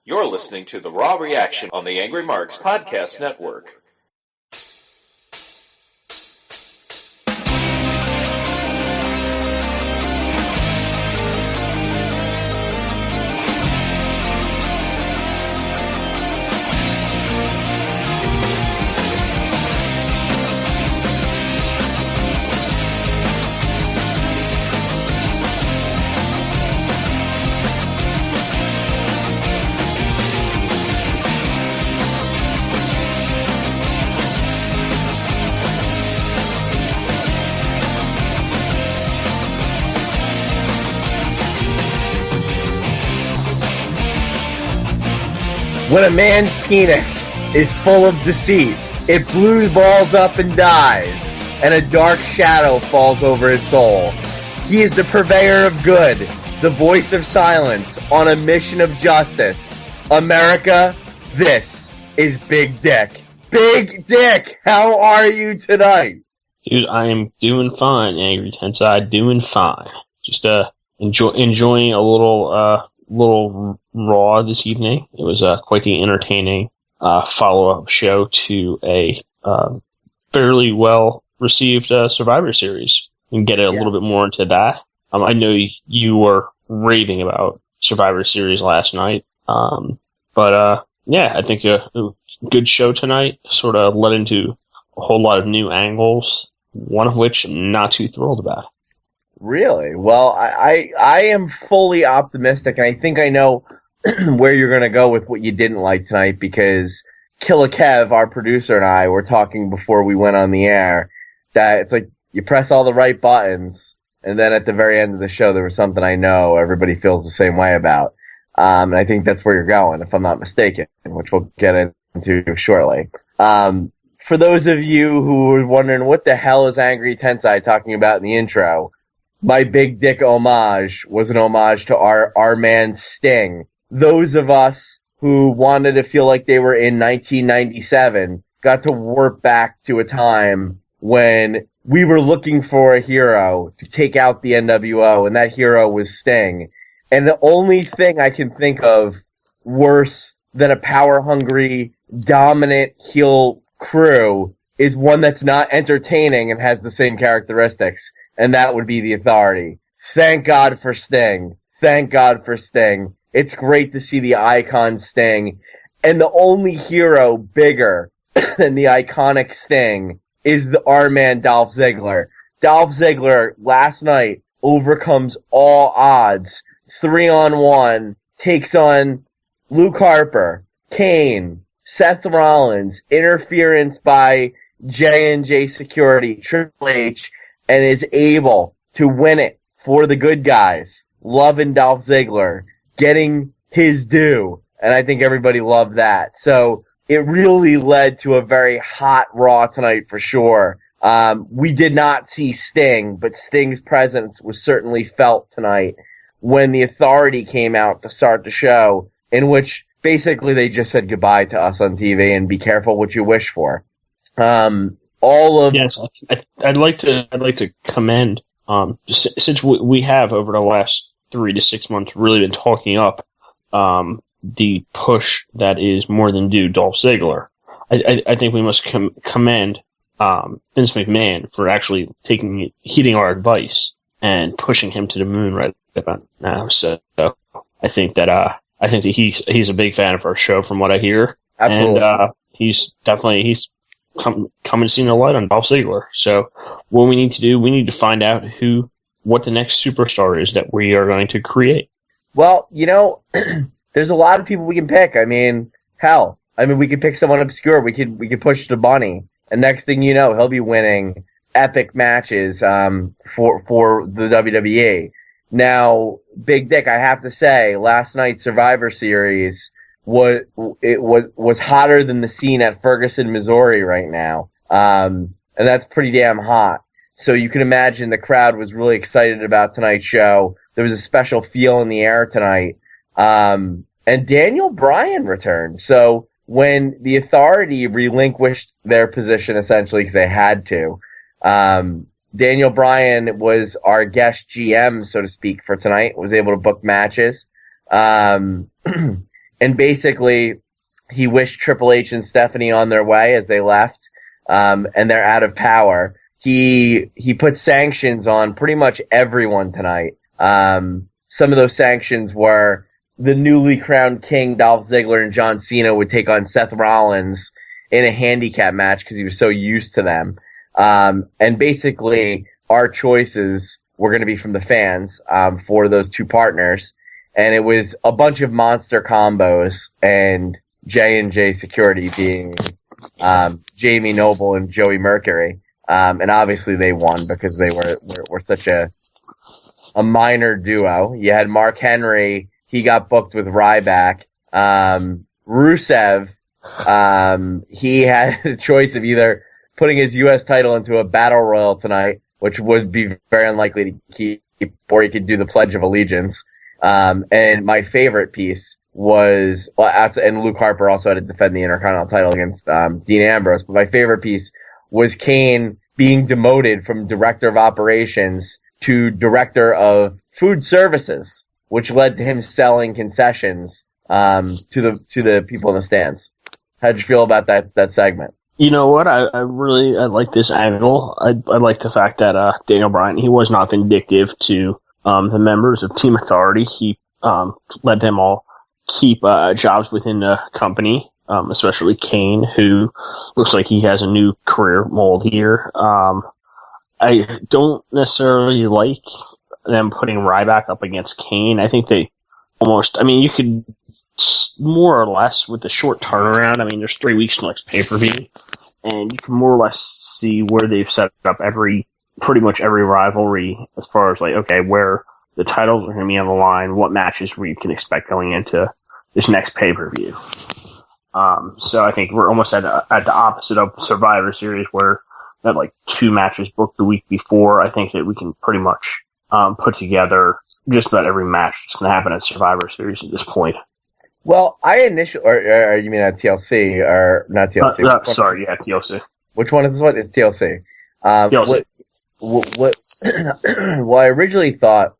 You're listening to The Raw Reaction on the Angry Marks Podcast Network. When a man's penis is full of deceit, it blues balls up and dies, and a dark shadow falls over his soul. He is the purveyor of good, the voice of silence, on a mission of justice. America, this is Big Dick. Big Dick, how are you tonight? Dude, I am doing fine, Angry Tensai, doing fine. Just enjoying a little Raw this evening. It was quite the entertaining follow-up show to a fairly well-received Survivor Series. And get a little bit more into that. I know you were raving about Survivor Series last night. Yeah, I think a good show tonight. Sort of led into a whole lot of new angles, one of which I'm not too thrilled about. Really? Well, I am fully optimistic, and I think I know where you're going to go with what you didn't like tonight, because Killer Kev, our producer, and I were talking before we went on the air that it's like you press all the right buttons, and then at the very end of the show there was something I know everybody feels the same way about. And I think that's where you're going, if I'm not mistaken, which we'll get into shortly. For those of you who were wondering what the hell is Angry Tensai talking about in the intro, my Big Dick homage was an homage to our man Sting. Those of us who wanted to feel like they were in 1997 got to warp back to a time when we were looking for a hero to take out the NWO, and that hero was Sting. And the only thing I can think of worse than a power-hungry, dominant heel crew is one that's not entertaining and has the same characteristics. And that would be the Authority. Thank God for Sting. Thank God for Sting. It's great to see the icon Sting. And the only hero bigger than the iconic Sting is our man Dolph Ziggler. Dolph Ziggler last night overcomes all odds. 3-on-1, takes on Luke Harper, Kane, Seth Rollins, interference by J&J Security, Triple H, and is able to win it for the good guys. Loving Dolph Ziggler, getting his due, and I think everybody loved that. So it really led to a very hot Raw tonight for sure. We did not see Sting, but Sting's presence was certainly felt tonight when the Authority came out to start the show, in which basically they just said goodbye to us on TV and be careful what you wish for. Yes, I'd like to commend, since we have over the last 3 to 6 months really been talking up the push that is more than due Dolph Ziggler. I think we must commend Vince McMahon for actually heeding our advice and pushing him to the moon right about now. So I think that he's a big fan of our show, from what I hear. Absolutely. And he's coming to see the light on Dolph Ziggler. So what we need to do, we need to find out what the next superstar is that we are going to create. Well, there's a lot of people we can pick. I mean, hell, we could pick someone obscure. We could push the bunny, and next thing you know, he'll be winning epic matches for the WWE. Now, Big Dick, I have to say, last night's Survivor Series was hotter than the scene at Ferguson, Missouri right now. And that's pretty damn hot. So you can imagine the crowd was really excited about tonight's show. There was a special feel in the air tonight. And Daniel Bryan returned. So when the Authority relinquished their position, essentially, because they had to, Daniel Bryan was our guest GM, so to speak, for tonight, was able to book matches. And and basically he wished Triple H and Stephanie on their way as they left, and they're out of power. He put sanctions on pretty much everyone tonight. Some of those sanctions were the newly crowned king Dolph Ziggler and John Cena would take on Seth Rollins in a handicap match because he was so used to them. And basically our choices were going to be from the fans, for those two partners. And it was a bunch of monster combos and J&J Security being, Jamie Noble and Joey Mercury. And obviously they won because they were such a minor duo. You had Mark Henry. He got booked with Ryback. Rusev, he had a choice of either putting his U.S. title into a battle royal tonight, which would be very unlikely to keep, or he could do the Pledge of Allegiance. And my favorite piece was, and Luke Harper also had to defend the Intercontinental title against Dean Ambrose, but my favorite piece was Kane being demoted from Director of Operations to Director of Food Services, which led to him selling concessions to the people in the stands. How'd you feel about that segment? You know what? I like this angle. I like the fact that Daniel Bryan, he was not vindictive to the members of Team Authority. He let them all keep jobs within the company, especially Kane, who looks like he has a new career mold here. I don't necessarily like them putting Ryback up against Kane. I think they almost, I mean, you could more or less with the short turnaround. I mean, there's 3 weeks till next pay-per-view, and you can more or less see where they've set up pretty much every rivalry as far as like, okay, where the titles are going to be on the line, what matches we can expect going into this next pay-per-view. So I think we're almost at the opposite of Survivor Series, where they had like 2 matches booked the week before. I think that we can pretty much put together just about every match that's going to happen at Survivor Series at this point. Well, I initially, or you mean at TLC, or not TLC? TLC. Which one is this one? It's TLC. TLC. Well, I originally thought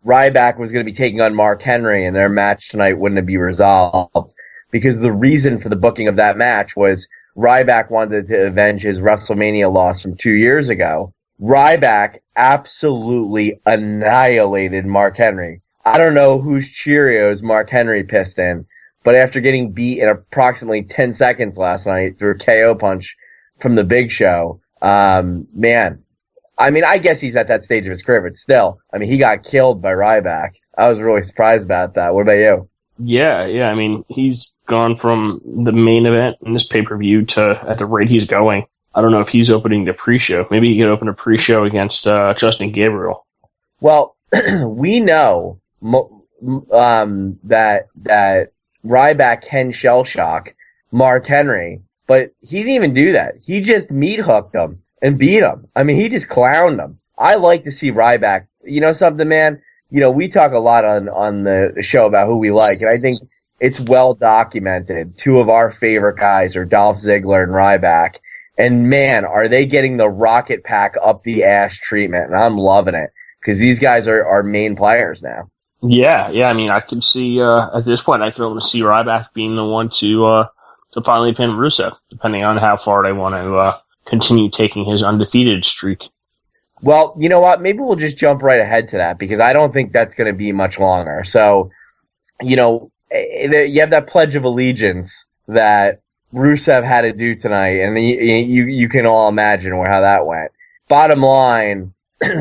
Ryback was going to be taking on Mark Henry, and their match tonight wouldn't be resolved, because the reason for the booking of that match was Ryback wanted to avenge his WrestleMania loss from 2 years ago. Ryback absolutely annihilated Mark Henry. I don't know whose Cheerios Mark Henry pissed in, but after getting beat in approximately 10 seconds last night through a KO punch from the Big Show, man, I mean, I guess he's at that stage of his career, but still, I mean, he got killed by Ryback. I was really surprised about that. What about you? Yeah, I mean, he's gone from the main event in this pay-per-view to, at the rate he's going, I don't know if he's opening the pre-show. Maybe he could open a pre-show against Justin Gabriel. Well, we know that Ryback can shell shock Mark Henry, but he didn't even do that. He just meat hooked him and beat him. I mean, he just clowned him. I like to see Ryback. You know something, man? You know, we talk a lot on the show about who we like, and I think it's well documented. 2 of our favorite guys are Dolph Ziggler and Ryback. And man, are they getting the rocket pack up the ass treatment, and I'm loving it, because these guys are main players now. Yeah, I mean, I can see, at this point, I can almost see Ryback being the one to finally pin Rusev, depending on how far they want to continue taking his undefeated streak. Well, you know what? Maybe we'll just jump right ahead to that, because I don't think that's going to be much longer. So, you know, you have that Pledge of Allegiance that Rusev had to do tonight, and you can all imagine how that went. Bottom line,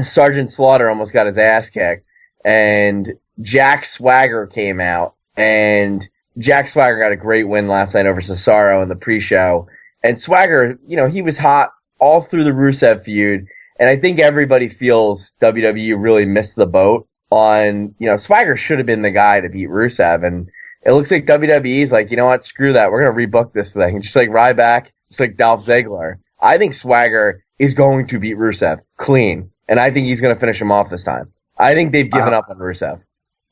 Sergeant Slaughter almost got his ass kicked, and Jack Swagger came out, and Jack Swagger got a great win last night over Cesaro in the pre-show. And Swagger, you know, he was hot all through the Rusev feud, and I think everybody feels WWE really missed the boat on, you know, Swagger should have been the guy to beat Rusev, and it looks like WWE's like, you know what, screw that, we're going to rebook this thing. Just like Ryback, just like Dolph Ziggler. I think Swagger is going to beat Rusev clean, and I think he's going to finish him off this time. I think they've given up on Rusev.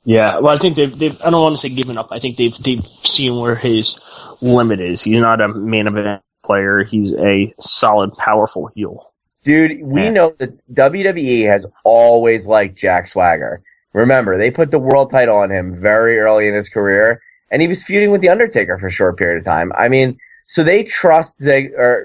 Yeah, well, I think they've I don't want to say given up. I think they've seen where his limit is. He's not a main event player. He's a solid, powerful heel. Dude, we know that WWE has always liked Jack Swagger. Remember, they put the world title on him very early in his career, and he was feuding with The Undertaker for a short period of time. I mean, so they trust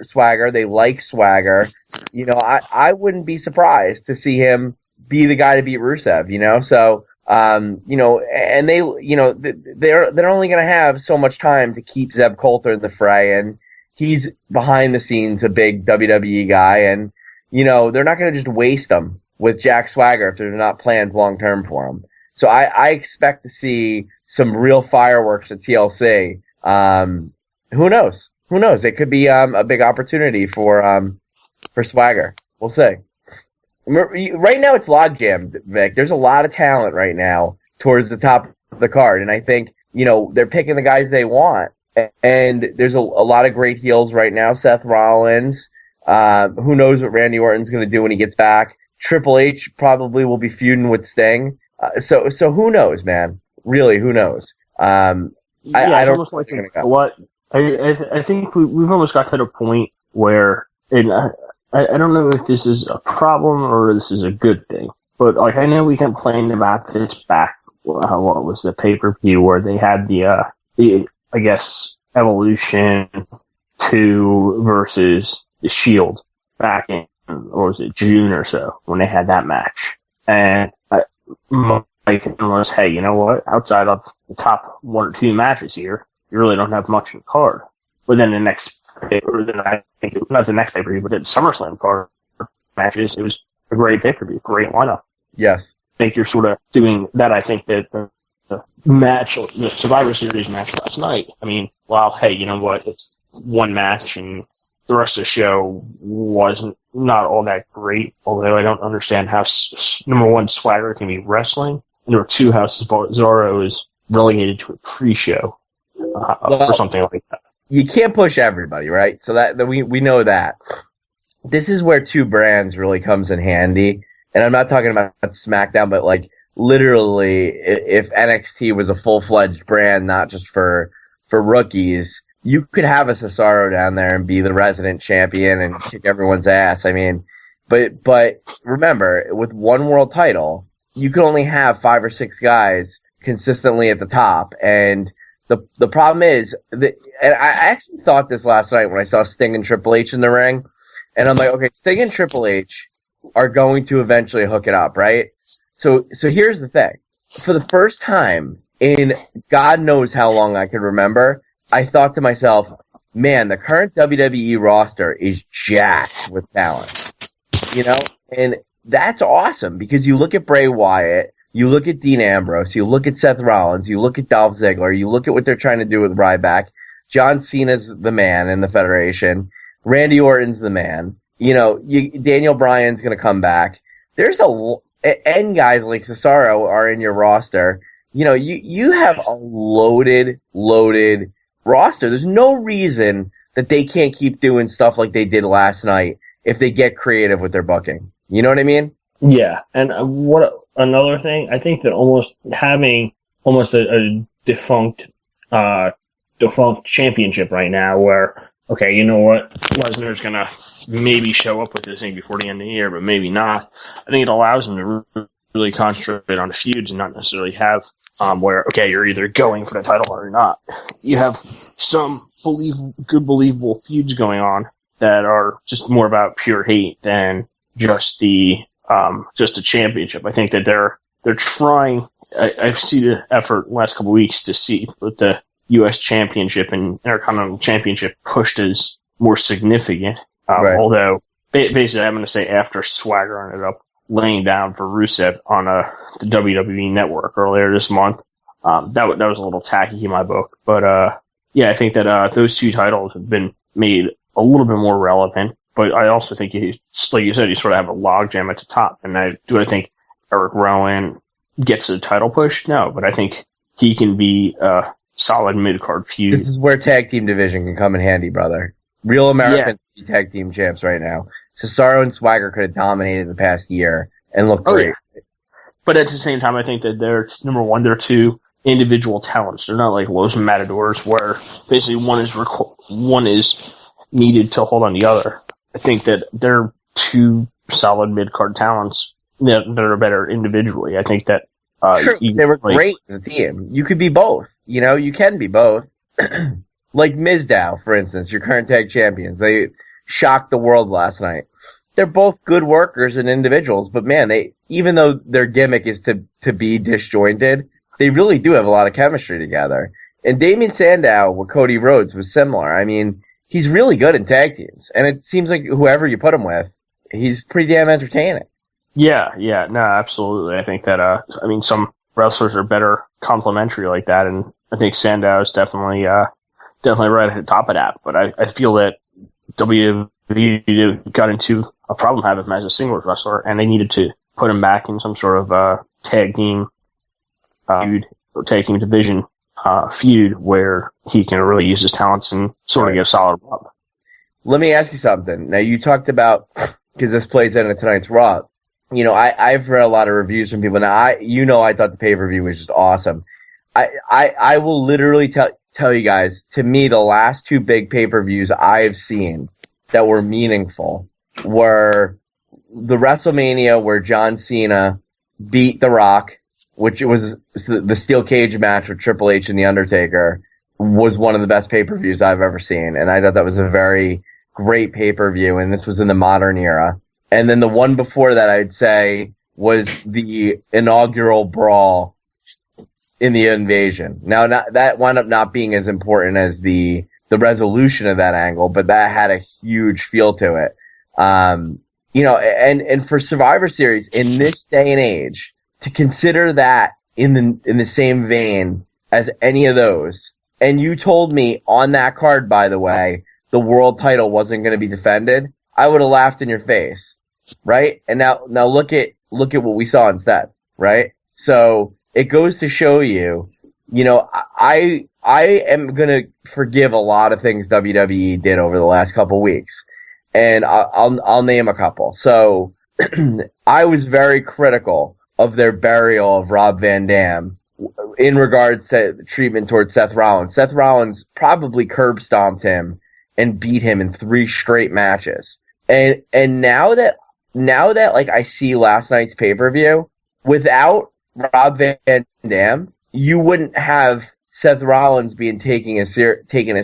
Swagger. They like Swagger. You know, I wouldn't be surprised to see him be the guy to beat Rusev, you know? So, you know, and they, you know, they're only going to have so much time to keep Zeb Coulter in the fray, and he's behind the scenes a big WWE guy, and, you know, they're not going to just waste him with Jack Swagger if there's not plans long term for him. So I expect to see some real fireworks at TLC. Who knows? Who knows? It could be a big opportunity for Swagger. We'll see. Right now it's logjam, Vic. There's a lot of talent right now towards the top of the card, and I think, you know, they're picking the guys they want. And there's a lot of great heels right now. Seth Rollins. Who knows what Randy Orton's going to do when he gets back? Triple H probably will be feuding with Sting. So who knows, man? Really, who knows? I don't almost like what I think we've almost got to the point where, and I don't know if this is a problem or this is a good thing, but like I know we complained about this back. What was the pay-per-view where they had the I guess Evolution 2 versus the Shield back in, or was it June or so, when they had that match. And my opinion was, hey, you know what? Outside of the top 1 or 2 matches here, you really don't have much in the card. But then the next, or then I think not the next pay-per-view, but the SummerSlam card matches, it was a great pay-per-view, great lineup. Yes. I think you're sort of doing that. I think that the match, the Survivor Series match last night, I mean, well, hey, you know what? It's one match and the rest of the show wasn't not all that great, although I don't understand how, number one, Swagger can be wrestling, and number two, how Cesaro is relegated to a pre-show for something like that. You can't push everybody, right? So that we know that. This is where 2 brands really comes in handy, and I'm not talking about SmackDown, but like literally, if NXT was a full-fledged brand, not just for rookies, you could have a Cesaro down there and be the resident champion and kick everyone's ass. I mean, but remember, with one world title, you can only have 5 or 6 guys consistently at the top. And the problem is that, and I actually thought this last night when I saw Sting and Triple H in the ring, and I'm like, okay, Sting and Triple H are going to eventually hook it up, right? So here's the thing. For the first time in God knows how long I can remember, I thought to myself, man, the current WWE roster is jacked with talent, you know? And that's awesome, because you look at Bray Wyatt, you look at Dean Ambrose, you look at Seth Rollins, you look at Dolph Ziggler, you look at what they're trying to do with Ryback. John Cena's the man in the Federation. Randy Orton's the man. You know, Daniel Bryan's going to come back. And guys like Cesaro are in your roster. You know, you have a loaded roster. There's no reason that they can't keep doing stuff like they did last night if they get creative with their booking. You know what I mean? Yeah, and another thing, I think that having a defunct championship right now, where, okay, you know what, Lesnar's gonna maybe show up with this thing before the end of the year, but maybe not. I think it allows him to really concentrate on the feuds and not necessarily have where, okay, you're either going for the title or not. You have some believable feuds going on that are just more about pure hate than just the championship. I think that they're trying. I've seen the effort last couple of weeks to see with the U.S. Championship and Intercontinental Championship pushed as more significant. Right. Although basically, I'm going to say after Swagger ended up laying down for Rusev on the WWE Network earlier this month. That was a little tacky in my book, but yeah, I think that those 2 titles have been made a little bit more relevant. But I also think, like you said, you sort of have a logjam at the top. And I think Eric Rowan gets a title push? No, but I think he can be a solid mid-card feud. This is where tag team division can come in handy, brother. Real American tag team champs right now. Cesaro and Swagger could have dominated the past year and looked great. Yeah. But at the same time, I think that they're, number one, they're 2 individual talents. They're not like Los Matadors where basically one is needed to hold on the other. I think that they're 2 solid mid-card talents that are better individually. I think that True, they were great as a team. You could be both. You know, you can be both. Like Mizdow, for instance, your current tag champions. They shocked the world last night. They're both good workers and individuals, but man, even though their gimmick is to be disjointed, they really do have a lot of chemistry together. And Damien Sandow with Cody Rhodes was similar. I mean, he's really good in tag teams, and it seems like whoever you put him with, he's pretty damn entertaining. Yeah, no, absolutely. I think that, some wrestlers are better complementary like that, and I think Sandow is definitely right at the top of that. But I feel that WWE got into a problem having him as a singles wrestler, and they needed to put him back in some sort of tag team feud or tag team division feud where he can really use his talents and sort of get a solid rub. Let me ask you something. Now, you talked about, because this plays into tonight's Raw, you know, I've read a lot of reviews from people. Now, I thought the pay-per-view was just awesome. I will literally tell you guys, to me, the last two big pay-per-views I've seen that were meaningful were the WrestleMania where John Cena beat The Rock, which was the steel cage match with Triple H and The Undertaker, was one of the best pay-per-views I've ever seen. And I thought that was a very great pay-per-view, and this was in the modern era. And then the one before that, I'd say, was the inaugural brawl in the Invasion. Now, that wound up not being as important as the resolution of that angle, but that had a huge feel to it. You know, and for Survivor Series, in this day and age, to consider that in the same vein as any of those, and you told me on that card, by the way, the world title wasn't going to be defended, I would have laughed in your face, right? And now look at what we saw instead, right? So it goes to show you, you know, I am going to forgive a lot of things WWE did over the last couple weeks, and I'll name a couple. So I was very critical of their burial of Rob Van Dam in regards to the treatment towards Seth Rollins. Seth Rollins probably curb stomped him and beat him in 3 straight matches. And now that like I see last night's pay-per-view, without Rob Van Dam, you wouldn't have Seth Rollins being taken as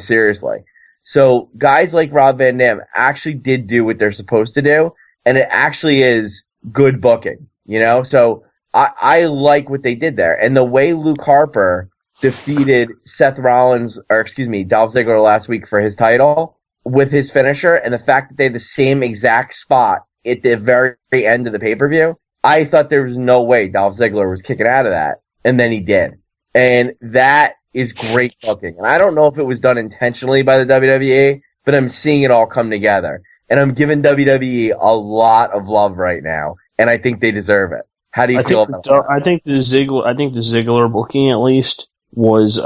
seriously. So guys like Rob Van Dam actually did do what they're supposed to do, and it actually is good booking, you know? So I like what they did there. And the way Luke Harper defeated Dolph Ziggler last week for his title with his finisher, and the fact that they had the same exact spot at the very end of the pay-per-view, I thought there was no way Dolph Ziggler was kicking out of that, and then he did. And that is great booking. And I don't know if it was done intentionally by the WWE, but I'm seeing it all come together. And I'm giving WWE a lot of love right now, and I think they deserve it. How do you feel about that? I think the Ziggler booking at least was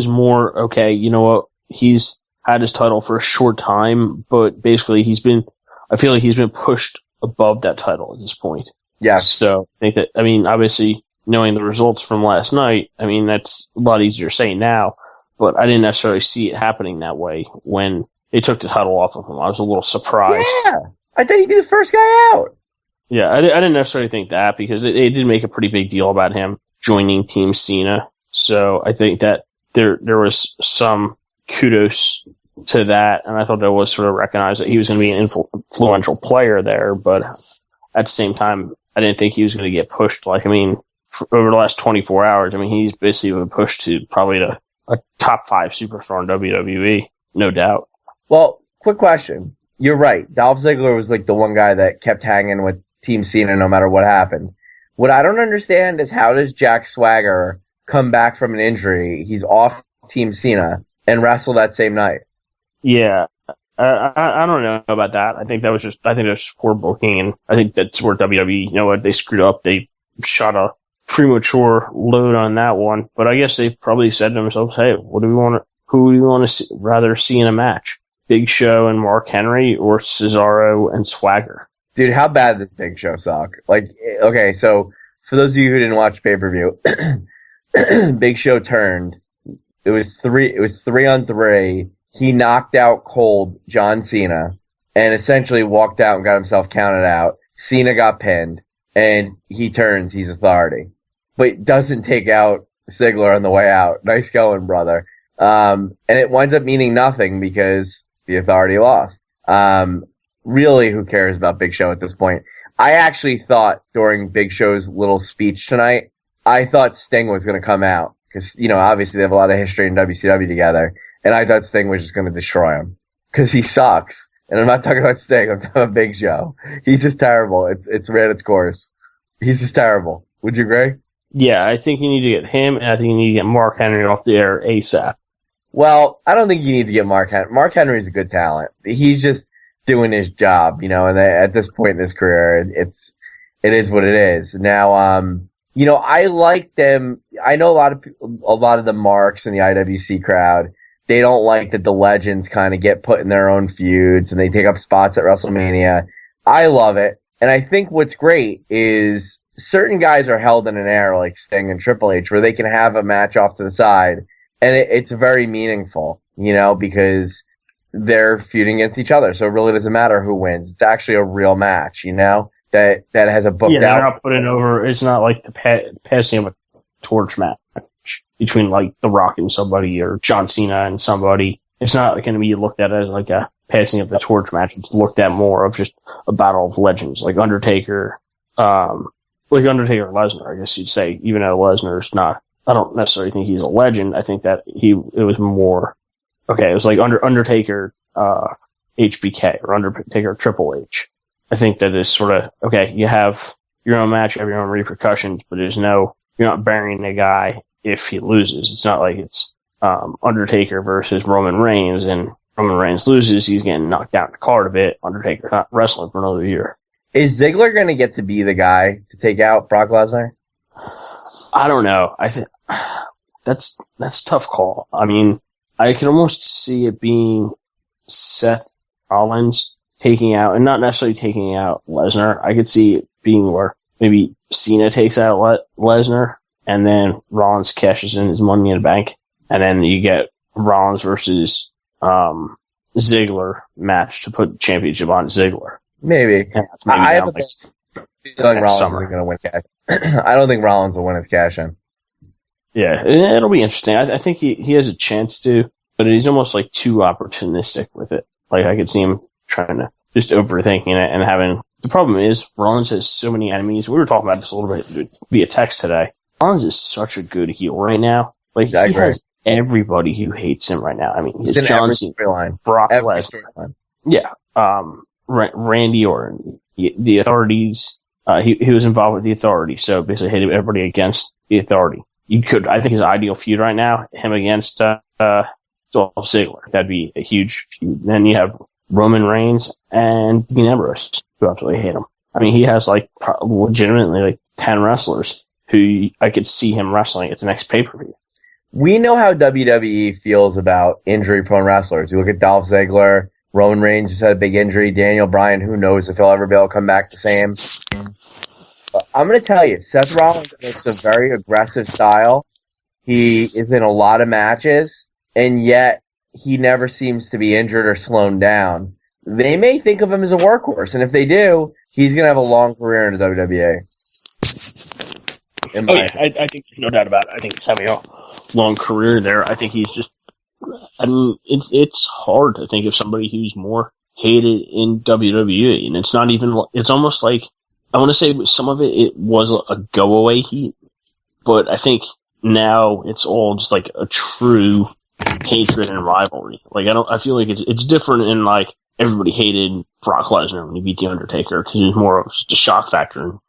more okay. You know what? He's had his title for a short time, but basically I feel like he's been pushed above that title at this point. Yeah. So I think that, obviously knowing the results from last night, that's a lot easier to say now, but I didn't necessarily see it happening that way when they took the title off of him. I was a little surprised. Yeah. I thought he'd be the first guy out. Yeah, I didn't necessarily think that because they did make a pretty big deal about him joining Team Cena. So I think that there was some kudos to that, and I thought that was sort of recognized that he was going to be an influential player there, but at the same time, I didn't think he was going to get pushed. Over the last 24 hours, he's basically been pushed to probably a top 5 superstar in WWE, no doubt. Well, quick question. You're right. Dolph Ziggler was like the one guy that kept hanging with Team Cena no matter what happened. What I don't understand is how does Jack Swagger come back from an injury? He's off Team Cena and wrestle that same night. Yeah. I don't know about that. I think that was poor booking, and I think that's where WWE, they screwed up. They shot a premature load on that one, but I guess they probably said to themselves, hey, who do we want to rather see in a match? Big Show and Mark Henry or Cesaro and Swagger? Dude, how bad does Big Show suck? Okay, so for those of you who didn't watch pay-per-view, Big Show turned. It was 3-on-3. He knocked out cold John Cena and essentially walked out and got himself counted out. Cena got pinned, and he turns. He's authority. but doesn't take out Ziggler on the way out. Nice going, brother. And it winds up meaning nothing because the Authority lost. Really, who cares about Big Show at this point? I actually thought during Big Show's little speech tonight, I thought Sting was going to come out because, obviously they have a lot of history in WCW together, and I thought Sting was just going to destroy him because he sucks. And I'm not talking about Sting, I'm talking about Big Show. He's just terrible. It's ran its course. He's just terrible. Would you agree? Yeah, I think you need to get him, and I think you need to get Mark Henry off the air ASAP. Well, I don't think you need to get Mark Henry. Mark Henry's a good talent. He's just doing his job, and at this point in his career, it is what it is. Now, I like them. I know a lot of the marks in the IWC crowd, they don't like that the legends kind of get put in their own feuds and they take up spots at WrestleMania. I love it. And I think what's great is certain guys are held in an air like Sting and Triple H where they can have a match off to the side. And it's very meaningful, because they're feuding against each other. So it really doesn't matter who wins. It's actually a real match, that has a booked out. Yeah, they're not putting over. It's not like the passing of a torch match between like The Rock and somebody or John Cena and somebody. It's not going to be looked at as like a passing of the torch match. It's looked at more of just a battle of legends, like Undertaker and Lesnar, I guess you'd say, even though Lesnar's not. I don't necessarily think he's a legend. I think that it was more, okay, it was like Undertaker, HBK, or Undertaker Triple H. I think that is sort of, okay, you have your own match, you have your own repercussions, but you're not burying a guy if he loses. It's not like it's, Undertaker versus Roman Reigns, and Roman Reigns loses, he's getting knocked down the card a bit. Undertaker's not wrestling for another year. Is Ziggler going to get to be the guy to take out Brock Lesnar? I don't know. I think that's a tough call. I mean, I can almost see it being Seth Rollins taking out, and not necessarily taking out Lesnar. I could see it being where maybe Cena takes out Lesnar, and then Rollins cashes in his Money in the Bank, and then you get Rollins versus Ziggler match to put the championship on Ziggler. Maybe. I have a feeling Rollins isn't going to win cash. I don't think Rollins will win his cash in. Yeah, it'll be interesting. I think he has a chance to, but he's almost like too opportunistic with it. Like I could see him trying to just overthinking it and having. The problem is Rollins has so many enemies. We were talking about this a little bit via text today. Rollins is such a good heel right now. Like he has everybody who hates him right now. I mean, he's John Cena, Brock Lesnar, Randy Orton, the Authorities. He was involved with the Authority, so basically hated everybody against the Authority. I think his ideal feud right now, him against Dolph Ziggler. That'd be a huge feud. Then you have Roman Reigns and Dean Ambrose, who absolutely hate him. I mean, he has legitimately 10 wrestlers who I could see him wrestling at the next pay-per-view. We know how WWE feels about injury-prone wrestlers. You look at Dolph Ziggler, Roman Reigns just had a big injury, Daniel Bryan, who knows if he'll ever be able to come back the same. But I'm going to tell you, Seth Rollins makes a very aggressive style. He is in a lot of matches, and yet he never seems to be injured or slowed down. They may think of him as a workhorse, and if they do, he's going to have a long career in the WWE. I think there's no doubt about it. I think he's having a long career there. I think he's just, I mean, it's hard to think of somebody who's more hated in WWE, and it's not even, it's almost like, I want to say some of it was a go-away heat, but I think now it's all just like a true hatred and rivalry. Like, I feel like it's different in like, everybody hated Brock Lesnar when he beat The Undertaker, because he was more of just a shock factor. And,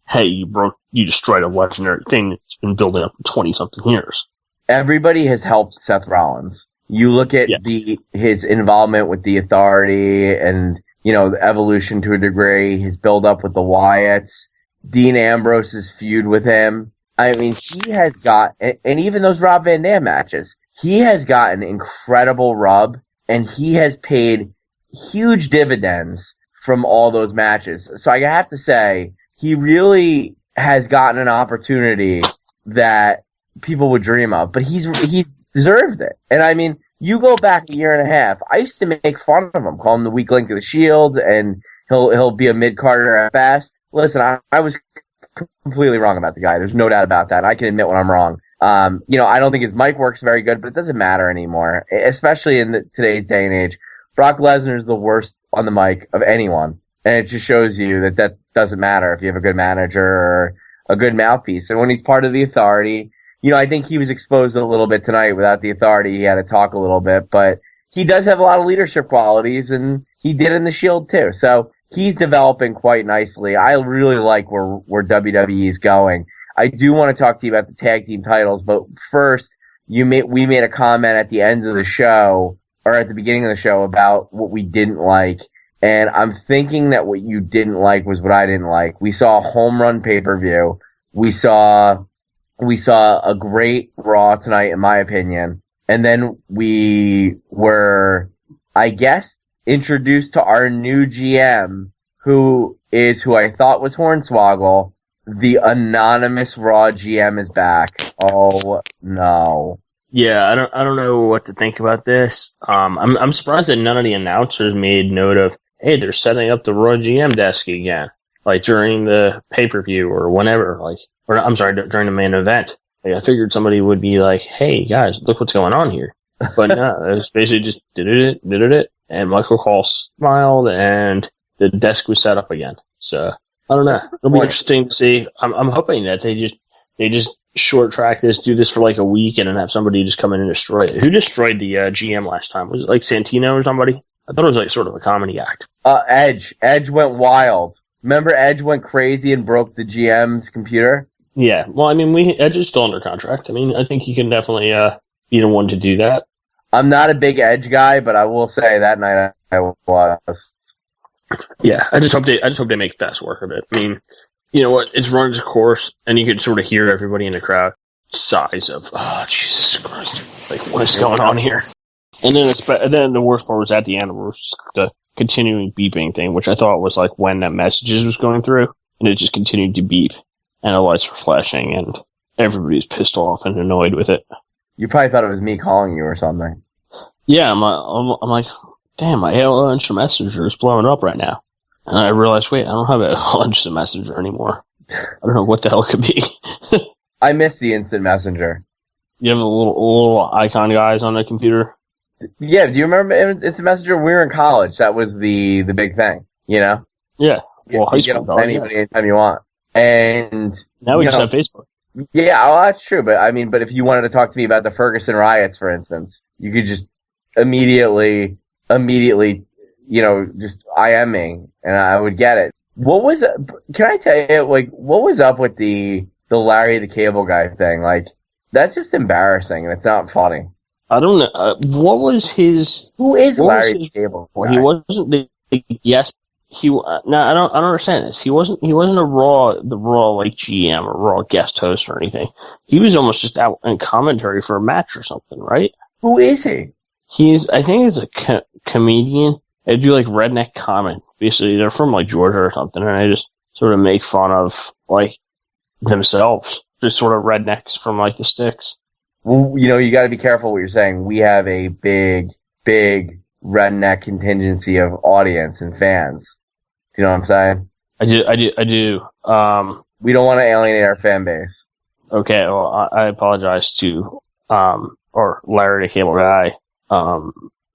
hey, you destroyed a legendary thing that's been building up for 20-something years. Everybody has helped Seth Rollins. You look at his involvement with the Authority and, the evolution to a degree, his build up with the Wyatts, Dean Ambrose's feud with him. I mean, he has got, and even those Rob Van Dam matches, he has got an incredible rub, and he has paid huge dividends from all those matches. So I have to say, he really has gotten an opportunity that people would dream of, but he deserved it. And I mean, you go back a year and a half, I used to make fun of him, call him the weak link of the Shield, and he'll be a mid-carder at best. Listen, I was completely wrong about the guy. There's no doubt about that. I can admit when I'm wrong. I don't think his mic works very good, but it doesn't matter anymore, especially in today's day and age. Brock Lesnar is the worst on the mic of anyone, and it just shows you that doesn't matter if you have a good manager or a good mouthpiece. And when he's part of the Authority, I think he was exposed a little bit tonight. Without the Authority, he had to talk a little bit, but he does have a lot of leadership qualities, and he did in the Shield too. So he's developing quite nicely. I really like where WWE is going. I do want to talk to you about the tag team titles, but first, we made a comment at the end of the show, or at the beginning of the show, about what we didn't like, and I'm thinking that what you didn't like was what I didn't like. We saw a home run pay-per-view. We saw a great Raw tonight, in my opinion, and then we were, I guess, introduced to our new GM, who I thought was Hornswoggle. The anonymous Raw GM is back. Oh no. Yeah, I don't know what to think about this. I'm surprised that none of the announcers made note of, hey, they're setting up the Raw GM desk again, like during the pay-per-view or whenever, during the main event. Like, I figured somebody would be like, hey guys, look what's going on here. But no, it was basically just did it, and Michael Cole smiled, and the desk was set up again. So I don't know. It'll be interesting to see. I'm hoping that they just short track this, do this for like a week, and then have somebody just come in and destroy it. Who destroyed the GM last time? Was it like Santino or somebody? I thought it was like sort of a comedy act. Edge. Edge went wild. Remember, Edge went crazy and broke the GM's computer? Yeah. Well, I mean, Edge is still under contract. I mean, I think he can definitely be the one to do that. I'm not a big Edge guy, but I will say that night I was. Yeah, I just hope they make fast work of it. I mean, you know what? It's run its course, and you can sort of hear everybody in the crowd sighs of, oh, Jesus Christ. Like, what is going on here? And then the worst part was at the end, was the continuing beeping thing, which I thought was like when that messages was going through, and it just continued to beep, and the lights were flashing, and everybody was pissed off and annoyed with it. You probably thought it was me calling you or something. Yeah, I'm like, damn, my AOL Instant Messenger is blowing up right now. And I realized, wait, I don't have AOL Instant Messenger anymore. I don't know what the hell it could be. I miss the Instant Messenger. You have the little icon guys on the computer? Yeah, do you remember Instant Messenger? We were in college. That was the big thing, you know? Yeah. Well, high school. Get anybody anytime you want. And now we just have Facebook. Yeah, well, that's true. But I mean, if you wanted to talk to me about the Ferguson riots, for instance, you could just immediately, just IM me, and I would get it. Can I tell you, like, what was up with the Larry the Cable Guy thing? Like, that's just embarrassing, and it's not funny. I don't know. What was his? Who is Larry the Cable Guy? He wasn't the yes. No, I don't understand this. He wasn't the Raw like GM or Raw guest host or anything. He was almost just out in commentary for a match or something, right? Who is he? I think he's a comedian. They do like redneck comment. Basically, they're from like Georgia or something, and they just sort of make fun of like themselves, just sort of rednecks from like the sticks. Well, you got to be careful what you're saying. We have a big redneck contingency of audience and fans. Do you know what I'm saying? I do. We don't want to alienate our fan base. Okay, well, I apologize to or Larry the Cable Guy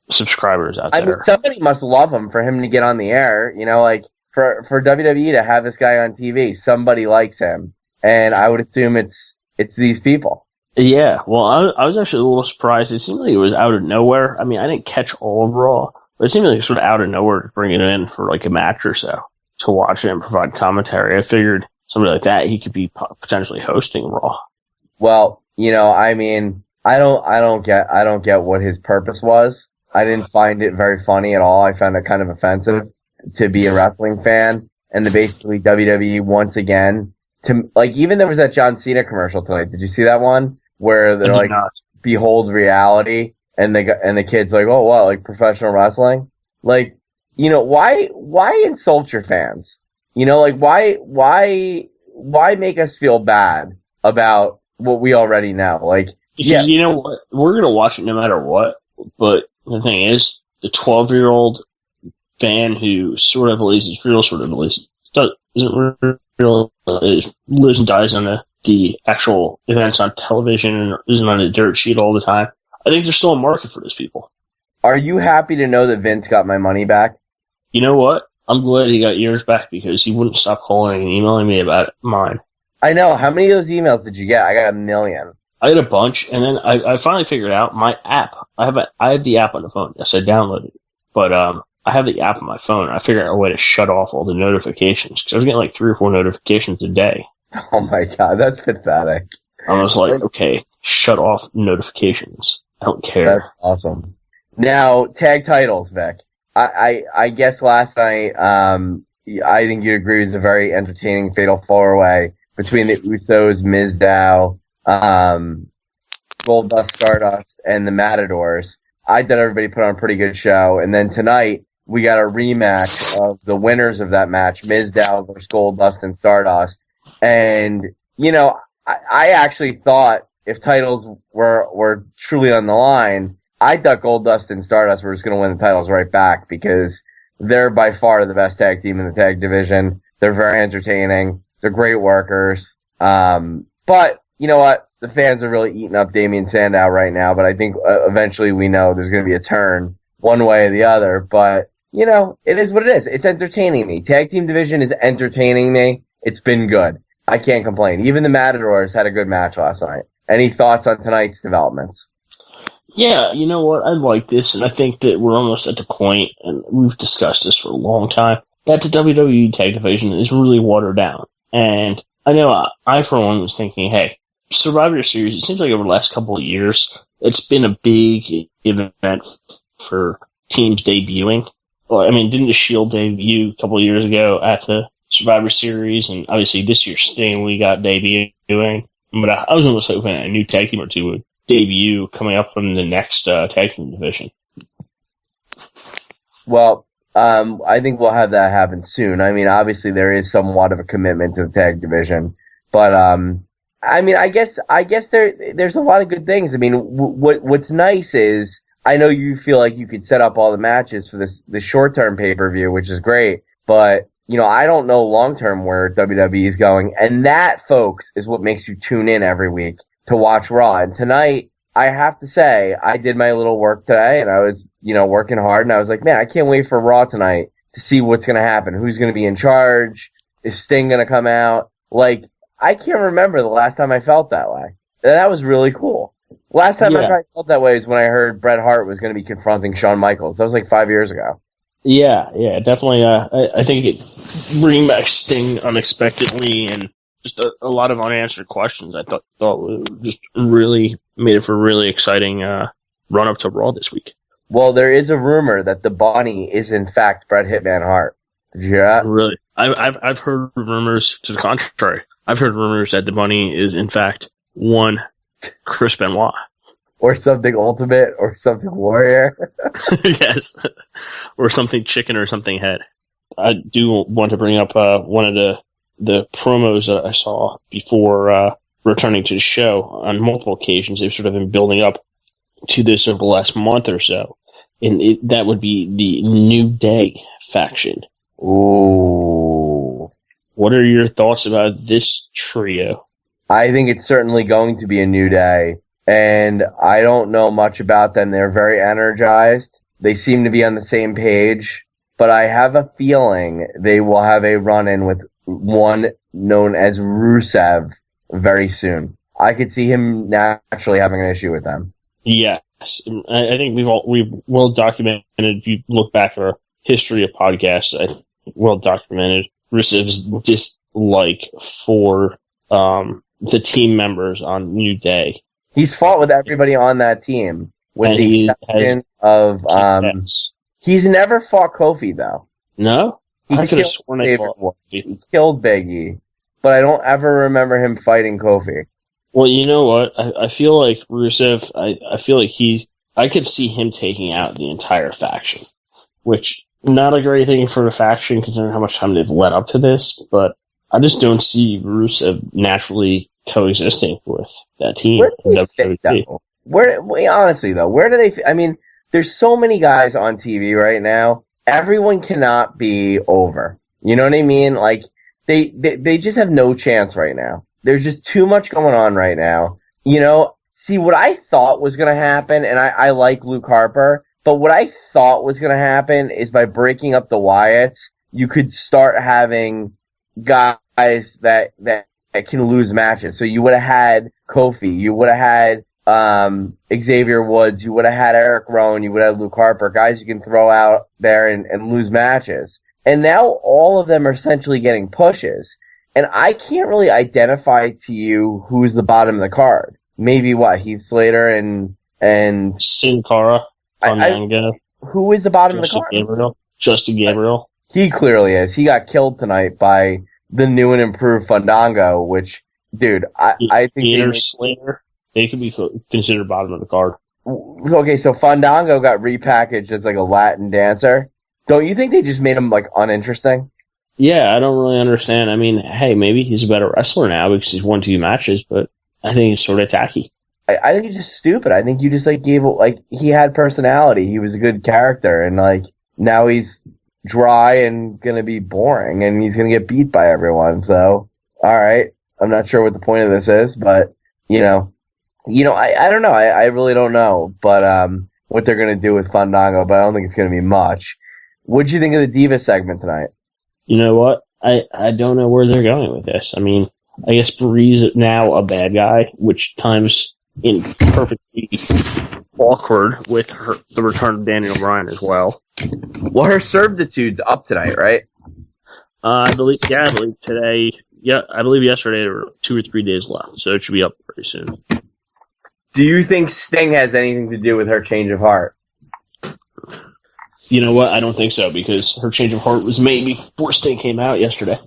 subscribers out there. I mean, somebody must love him for him to get on the air. Like for WWE to have this guy on TV, somebody likes him, and I would assume it's these people. Yeah, well, I was actually a little surprised. It seemed like it was out of nowhere. I mean, I didn't catch all of Raw, but it seemed like it was sort of out of nowhere to bring it in for like a match or so to watch it and provide commentary. I figured somebody like that, he could be potentially hosting Raw. Well, I mean, I don't get what his purpose was. I didn't find it very funny at all. I found it kind of offensive to be a wrestling fan, and basically WWE once again even there was that John Cena commercial tonight. Did you see that one? Where they're like, behold reality, and the kid's like, oh wow, like professional wrestling? Like, why insult your fans? Like why make us feel bad about what we already know? Like, because you know what? We're gonna watch it no matter what, but the thing is, the 12-year-old fan who sort of believes it's real, sort of believes isn't really lives and dies on the actual events on television and isn't on a dirt sheet all the time. I think there's still a market for those people. Are you happy to know that Vince got my money back? You know what? I'm glad he got yours back because he wouldn't stop calling and emailing me about mine. I know. How many of those emails did you get? I got 1 million. I had a bunch, and then I finally figured out my app. I have the app on the phone. Yes, I downloaded it. But I have the app on my phone. I figured out a way to shut off all the notifications because I was getting like 3 or 4 notifications a day. Oh my god, that's pathetic. I was like, okay, shut off notifications. I don't care. That's awesome. Now, tag titles, Vic. I guess last night, I think you agree it was a very entertaining Fatal 4-Way between the Usos, Mizdow, Goldust, Stardust, and the Matadors. I thought everybody put on a pretty good show. And then tonight, we got a rematch of the winners of that match, Mizdow versus Goldust and Stardust. And, you know, I actually thought if titles were truly on the line, I thought Goldust and Stardust were just going to win the titles right back because they're by far the best tag team in the tag division. They're very entertaining. They're great workers. But, you know what? The fans are really eating up Damian Sandow right now, but I think eventually we know there's going to be a turn one way or the other. But, you know, it is what it is. It's entertaining me. Tag team division is entertaining me. It's been good. I can't complain. Even the Matadors had a good match last night. Any thoughts on tonight's developments? Yeah, you know what? I like this, and I think that we're almost at the point, and we've discussed this for a long time, that the WWE tag division is really watered down. And I know I for one, was thinking, hey, Survivor Series, it seems like over the last couple of years, it's been a big event for teams debuting. Well, I mean, didn't the Shield debut a couple of years ago at the Survivor Series? And obviously this year Sting we got debuting. But I was almost hoping a new tag team or two would debut coming up from the next tag team division. Well, I think we'll have that happen soon. I mean, obviously there is somewhat of a commitment to the tag division, but I mean, I guess there's a lot of good things. I mean, what's nice is I know you feel like you could set up all the matches for the short term pay-per-view, which is great, but you know, I don't know long term where WWE is going, and that, folks, is what makes you tune in every week to watch Raw. And tonight, I have to say, I did my little work today, and I was, you know, working hard, and I was like, man, I can't wait for Raw tonight to see what's going to happen. Who's going to be in charge? Is Sting going to come out? Like, I can't remember the last time I felt that way. And that was really cool. Last time I felt that way is when I heard Bret Hart was going to be confronting Shawn Michaels. That was like 5 years ago. Yeah, definitely. I think it bringing back Sting unexpectedly and just a lot of unanswered questions. I thought just really made it for a really exciting run up to Raw this week. Well, there is a rumor that the Bunny is in fact Bret Hitman Hart. Did you hear that? Really? I've heard rumors to the contrary. I've heard rumors that the Bunny is in fact one Chris Benoit. Or something Ultimate, or something Warrior. Yes. Or something Chicken, or something Head. I do want to bring up one of the promos that I saw before returning to the show. On multiple occasions, they've sort of been building up to this over the last month or so. And that would be the New Day faction. Ooh. What are your thoughts about this trio? I think it's certainly going to be a New Day. And I don't know much about them. They're very energized. They seem to be on the same page. But I have a feeling they will have a run-in with one known as Rusev very soon. I could see him naturally having an issue with them. Yes. I think we've well documented, if you look back at our history of podcasts, I think well documented Rusev's dislike for the team members on New Day. He's fought with everybody on that team, with the exception of he's never fought Kofi though. No, I could have sworn he fought. He killed Big E, but I don't ever remember him fighting Kofi. Well, you know what? I feel like Rusev. I feel like I could see him taking out the entire faction, which not a great thing for the faction considering how much time they've led up to this. But I just don't see Rusev naturally coexisting with that team. Honestly though, where do they? I mean, there's so many guys on TV right now. Everyone cannot be over. You know what I mean? Like, they just have no chance right now. There's just too much going on right now. See, what I thought was going to happen, and I like Luke Harper, but what I thought was going to happen is by breaking up the Wyatts, you could start having guys that can lose matches. So you would have had Kofi, you would have had Xavier Woods, you would have had Eric Rowan, you would have Luke Harper, guys you can throw out there and lose matches. And now all of them are essentially getting pushes. And I can't really identify to you who's the bottom of the card. Maybe Heath Slater and Sin Cara, Fandango. Who is the bottom of the card? Justin Gabriel. He clearly is. He got killed tonight by the new and improved Fandango, which, dude, I think Slater, they could be considered bottom of the card. Okay, so Fandango got repackaged as like a Latin dancer. Don't you think they just made him like uninteresting? Yeah, I don't really understand. I mean, hey, maybe he's a better wrestler now because he's won 2 matches, but I think it's sort of tacky. I think it's just stupid. I think you just he had personality. He was a good character, and now he's dry and gonna be boring, and he's gonna get beat by everyone. So, all right, I'm not sure what the point of this is, but I don't know. I really don't know, but what they're gonna do with Fandango, but I don't think it's gonna be much. What'd you think of the Diva segment tonight? You know what? I don't know where they're going with this. I mean, I guess Bree's now a bad guy, which times in perfectly awkward with the return of Daniel Bryan as well. Well, her servitude's up tonight, right? I believe today. Yeah, I believe yesterday there were 2 or 3 days left, so it should be up pretty soon. Do you think Sting has anything to do with her change of heart? You know what? I don't think so, because her change of heart was made before Sting came out yesterday.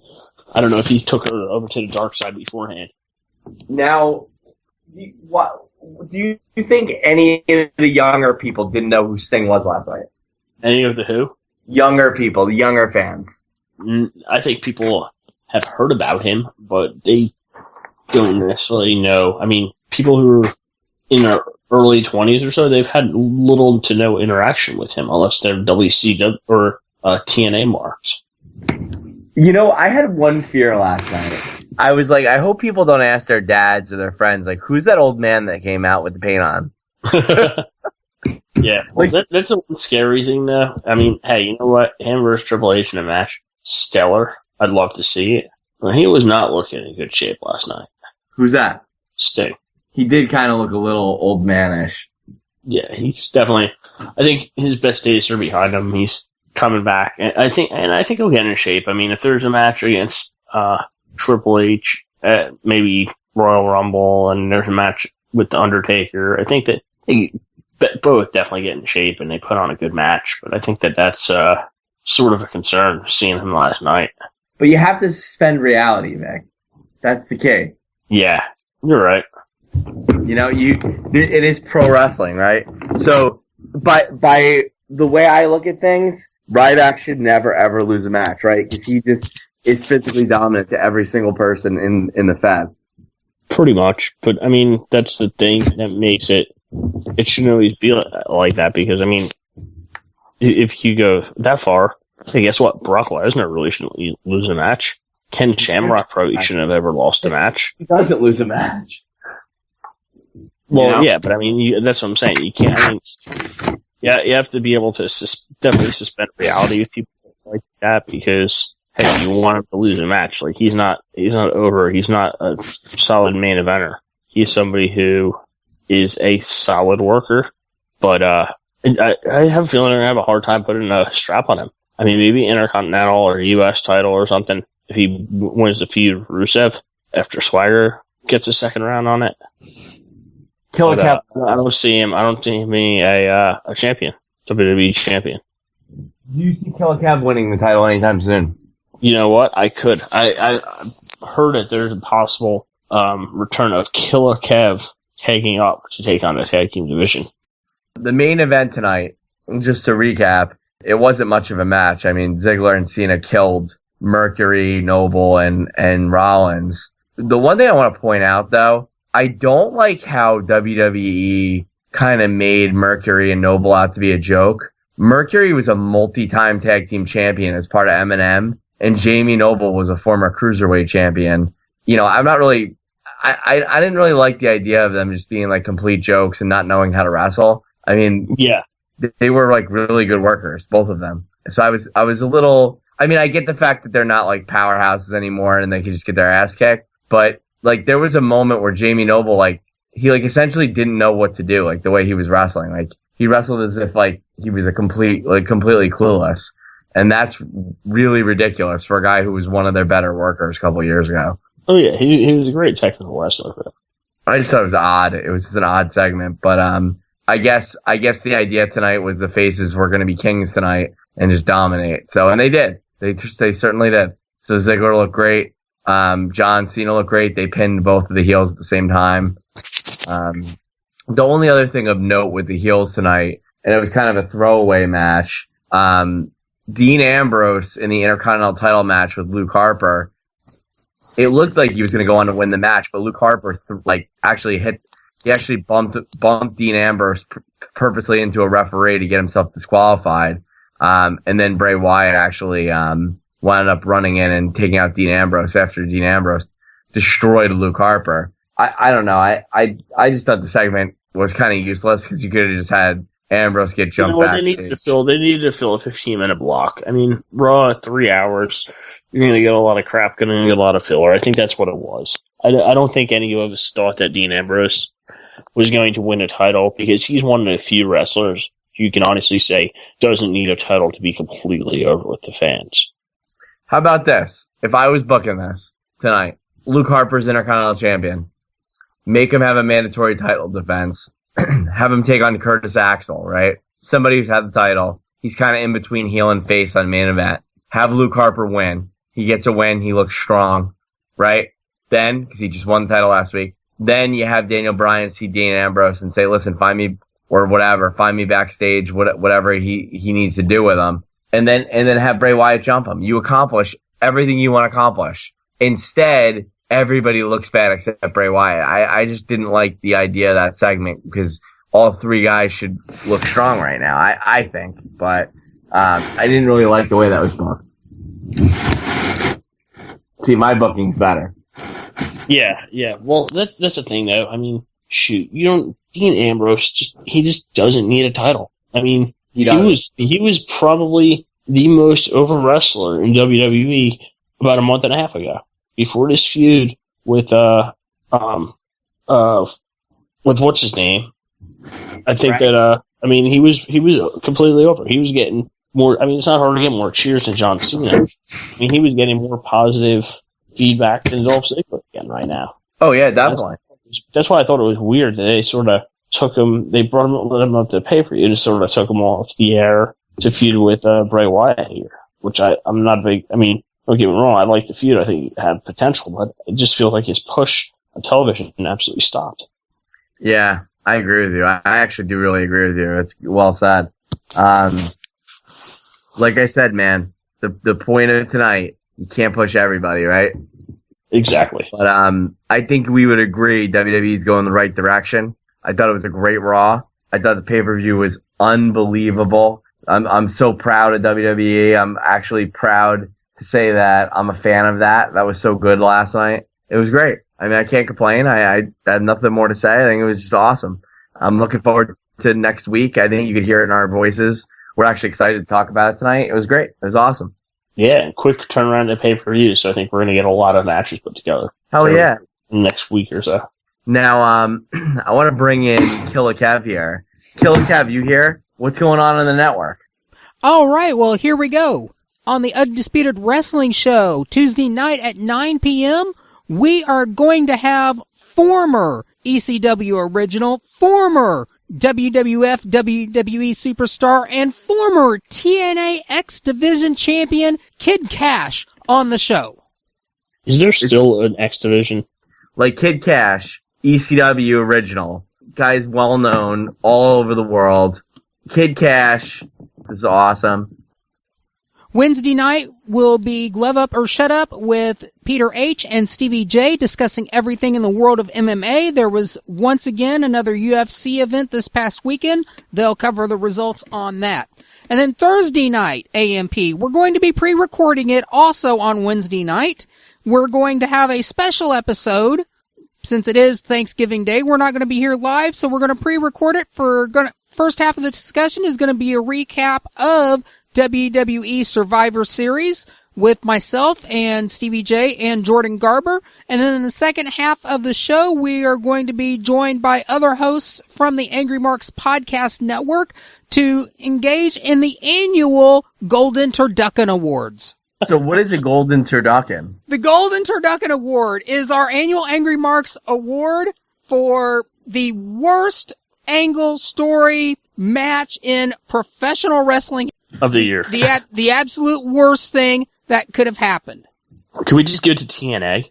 I don't know if he took her over to the dark side beforehand. Now, do you think any of the younger people didn't know who Sting was last night? Any of the who? Younger people, the younger fans. I think people have heard about him, but they don't necessarily know. I mean, people who are in their early 20s or so, they've had little to no interaction with him, unless they're WCW or TNA marks. I had one fear last night. I was like, I hope people don't ask their dads or their friends, like, who's that old man that came out with the paint on? Yeah, well, that's a scary thing, though. I mean, hey, you know what? Him versus Triple H in a match, stellar. I'd love to see it. But he was not looking in good shape last night. Who's that? Sting. He did kind of look a little old manish. Yeah, he's definitely. I think his best days are behind him. He's coming back, and I think he'll get in shape. I mean, if there's a match against Triple H at maybe Royal Rumble, and there's a match with the Undertaker, I think that they both definitely get in shape and they put on a good match. But I think that's sort of a concern seeing him last night. But you have to suspend reality, Vic. That's the key. Yeah, you're right. It is pro wrestling, right? So, by the way I look at things, Ryback should never ever lose a match, right? Because he just is physically dominant to every single person in the Fed. Pretty much, but I mean that's the thing that makes it. It shouldn't always be like that, because I mean, if you go that far, hey, guess what? Brock Lesnar really shouldn't lose a match. Ken Shamrock probably shouldn't have ever lost a match. He doesn't lose a match. Well, yeah, but I mean, that's what I'm saying. You can't. I mean, yeah, you have to be able to definitely suspend reality with people like that, because hey, you want him to lose a match. Like he's not over. He's not a solid main eventer. He's somebody who is a solid worker, but I have a feeling they're gonna have a hard time putting a strap on him. I mean, maybe Intercontinental or US title or something if he wins the feud with Rusev after Swagger gets a second round on it. Killer Kev. I don't see him being a champion, WWE champion. Do you see Killer Kev winning the title anytime soon? You know what? I could. I heard that there's a possible return of Killer Kev taking up to take on the tag team division. The main event tonight, just to recap, it wasn't much of a match. I mean, Ziggler and Cena killed Mercury, Noble, and Rollins. The one thing I want to point out, though, I don't like how WWE kind of made Mercury and Noble out to be a joke. Mercury was a multi-time tag team champion as part of M&M, and Jamie Noble was a former cruiserweight champion. I'm not really, I didn't really like the idea of them just being like complete jokes and not knowing how to wrestle. I mean, Yeah. they were like really good workers, both of them. So I was a little, I mean, I get the fact that they're not like powerhouses anymore and they can just get their ass kicked, but like there was a moment where Jamie Noble, like, he like essentially didn't know what to do, like the way he was wrestling. Like he wrestled as if like he was completely clueless. And that's really ridiculous for a guy who was one of their better workers a couple of years ago. Oh yeah, he was a great technical wrestler. I just thought it was odd. It was just an odd segment, but I guess the idea tonight was the faces were going to be kings tonight and just dominate. So, and they did. They certainly did. So Ziggler looked great. John Cena looked great. They pinned both of the heels at the same time. The only other thing of note with the heels tonight, and it was kind of a throwaway match, Dean Ambrose in the Intercontinental title match with Luke Harper, it looked like he was going to go on to win the match, but Luke Harper actually bumped Dean Ambrose purposely into a referee to get himself disqualified. And then Bray Wyatt actually wound up running in and taking out Dean Ambrose after Dean Ambrose destroyed Luke Harper. I don't know. I just thought the segment was kind of useless because you could have just had Ambrose get jumped back. They needed to fill a 15-minute block. I mean, Raw 3 hours. You're going to get a lot of crap. Going to get a lot of filler. I think that's what it was. I don't think any of us thought that Dean Ambrose was going to win a title because he's one of the few wrestlers you can honestly say doesn't need a title to be completely over with the fans. How about this? If I was booking this tonight, Luke Harper's Intercontinental Champion, make him have a mandatory title defense, have him take on Curtis Axel, right? Somebody who's had the title. He's kind of in between heel and face on main event. Have Luke Harper win. He gets a win. He looks strong, right? Then, because he just won the title last week, then you have Daniel Bryan see Dean Ambrose and say, listen, find me, or whatever, find me backstage, whatever he needs to do with him. And then have Bray Wyatt jump him. You accomplish everything you want to accomplish. Instead, everybody looks bad except Bray Wyatt. I just didn't like the idea of that segment because all three guys should look strong right now, I think. But I didn't really like the way that was booked. See, my booking's better. Yeah. Well, that's the thing, though. I mean, shoot, Dean Ambrose he just doesn't need a title. I mean, he was probably the most over wrestler in WWE about a month and a half ago. Before this feud with what's his name? I think that I mean he was completely over. He was getting more. I mean, it's not hard to get more cheers than John Cena. I mean, he was getting more positive feedback than Dolph Ziggler again right now. Oh yeah, definitely. That's why I thought it was weird that they sort of took him. They brought him, let him up to pay per view, and sort of took him off the air to feud with Bray Wyatt here, which I'm not a big. I mean, don't get me wrong, I like the feud. I think it had potential, but it just feels like his push on television absolutely stopped. Yeah, I agree with you. I actually do really agree with you. It's well said. Like I said, man, the point of tonight, you can't push everybody, right? Exactly. But I think we would agree WWE's going the right direction. I thought it was a great Raw. I thought the pay-per-view was unbelievable. I'm so proud of WWE. I'm actually proud to say that I'm a fan of that. That was so good last night. It was great. I mean, I can't complain. I have nothing more to say. I think it was just awesome. I'm looking forward to next week. I think you could hear it in our voices. We're actually excited to talk about it tonight. It was great. It was awesome. Yeah, quick turnaround to pay-per-view, so I think we're going to get a lot of matches put together. Hell yeah. Next week or so. Now, I want to bring in Killer Kev here. Killer Kev, you here? What's going on the network? All right, well, here we go. On the Undisputed Wrestling Show, Tuesday night at 9 p.m., we are going to have former ECW original, former WWF WWE superstar, and former TNA X Division champion Kid Cash on the show. Is there still an X Division? Like Kid Cash, ECW original, guy's well known all over the world. Kid Cash, this is awesome. Wednesday night will be Glove Up or Shut Up with Peter H. and Stevie J discussing everything in the world of MMA. There was once again another UFC event this past weekend. They'll cover the results on that. And then Thursday night, AMP, we're going to be pre-recording it also on Wednesday night. We're going to have a special episode. Since it is Thanksgiving Day, we're not going to be here live, so we're going to pre-record it. First half of the discussion is going to be a recap of WWE Survivor Series with myself and Stevie J and Jordan Garber. And then in the second half of the show, we are going to be joined by other hosts from the Angry Marks Podcast Network to engage in the annual Golden Turducken Awards. So what is a Golden Turducken? The Golden Turducken Award is our annual Angry Marks Award for the worst angle story match in professional wrestling of the year. The absolute worst thing that could have happened. Can we just give it to TNA?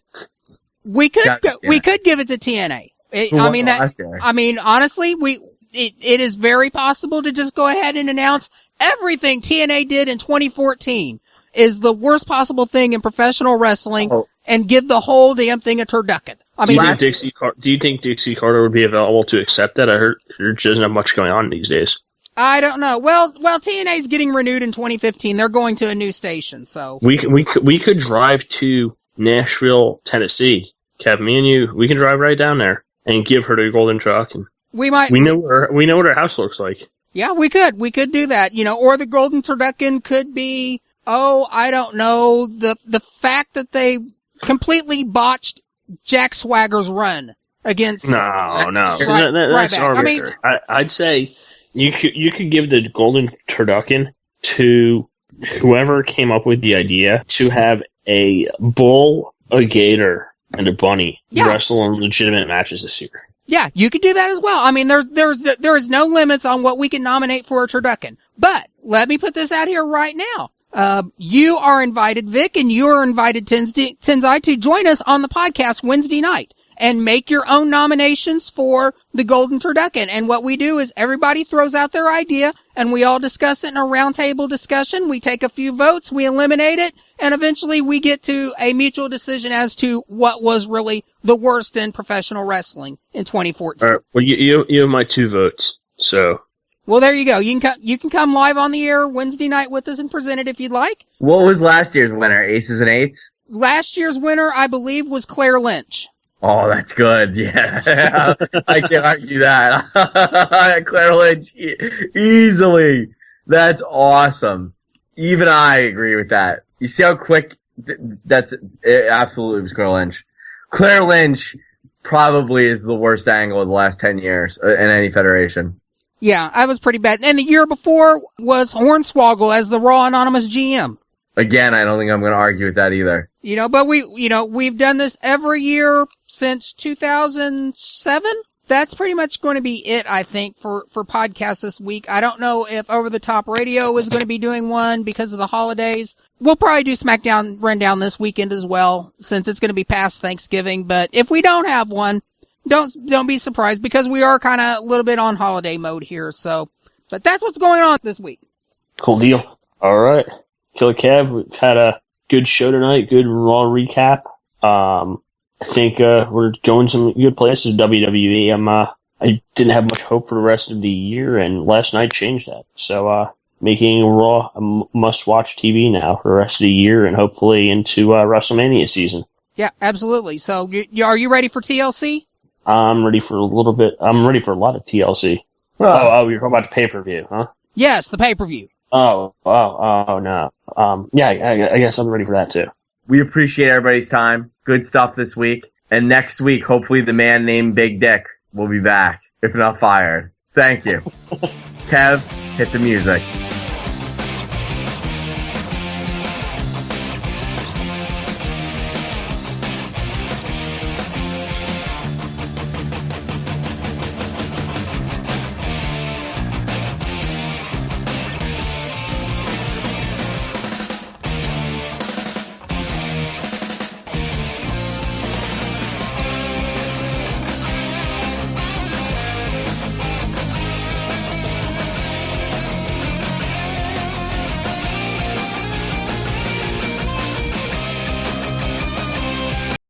We could give it to TNA. Honestly, it is very possible to just go ahead and announce everything TNA did in 2014 is the worst possible thing in professional wrestling and give the whole damn thing a turducken. Do you think Dixie Carter would be available to accept that? I heard she doesn't have much going on these days. I don't know. Well, TNA's getting renewed in 2015. They're going to a new station, so we could drive to Nashville, Tennessee. Kev, me and you, we can drive right down there and give her the Golden Turducken. We might. We know what her house looks like. Yeah, we could. We could do that. Or the Golden Turducken could be. Oh, I don't know. The fact that they completely botched Jack Swagger's run against. No, that's arbitrary. I'd say you could give the Golden Turducken to whoever came up with the idea to have a bull, a gator, and a bunny wrestle in legitimate matches this year. Yeah, you could do that as well. I mean, there is no limits on what we can nominate for a turducken. But let me put this out here right now. You are invited, Vic, and you are invited, Tenzai, to join us on the podcast Wednesday night and make your own nominations for the Golden Turducken. And what we do is everybody throws out their idea, and we all discuss it in a roundtable discussion. We take a few votes, we eliminate it, and eventually we get to a mutual decision as to what was really the worst in professional wrestling in 2014. All right. Well, you have my 2 votes, so... Well, there you go. You can come live on the air Wednesday night with us and present it if you'd like. What was last year's winner? Aces and eights? Last year's winner, I believe, was Claire Lynch. Oh, that's good. Yeah. I can't argue that. Claire Lynch, easily. That's awesome. Even I agree with that. You see how quick it absolutely was Claire Lynch. Claire Lynch probably is the worst angle of the last 10 years in any federation. Yeah, I was pretty bad. And the year before was Hornswoggle as the Raw Anonymous GM. Again, I don't think I'm going to argue with that either. But we've done this every year since 2007. That's pretty much going to be it, I think, for podcasts this week. I don't know if Over the Top Radio is going to be doing one because of the holidays. We'll probably do SmackDown Rundown this weekend as well, since it's going to be past Thanksgiving. But if we don't have one, don't be surprised, because we are kind of a little bit on holiday mode here. So, but that's what's going on this week. Cool deal. All right, Killer Kev, we've had a good show tonight. Good Raw recap. I think we're going some good places. WWE. I didn't have much hope for the rest of the year, and last night changed that. So making Raw a must-watch TV now for the rest of the year, and hopefully into WrestleMania season. Yeah, absolutely. So, are you ready for TLC? I'm ready for a little bit. I'm ready for a lot of TLC. Oh, you're talking about the pay-per-view, huh? Yes, the pay-per-view. Oh, no. Yeah, I guess I'm ready for that too. We appreciate everybody's time. Good stuff this week. And next week, hopefully the man named Big Dick will be back, if not fired. Thank you. Kev, hit the music.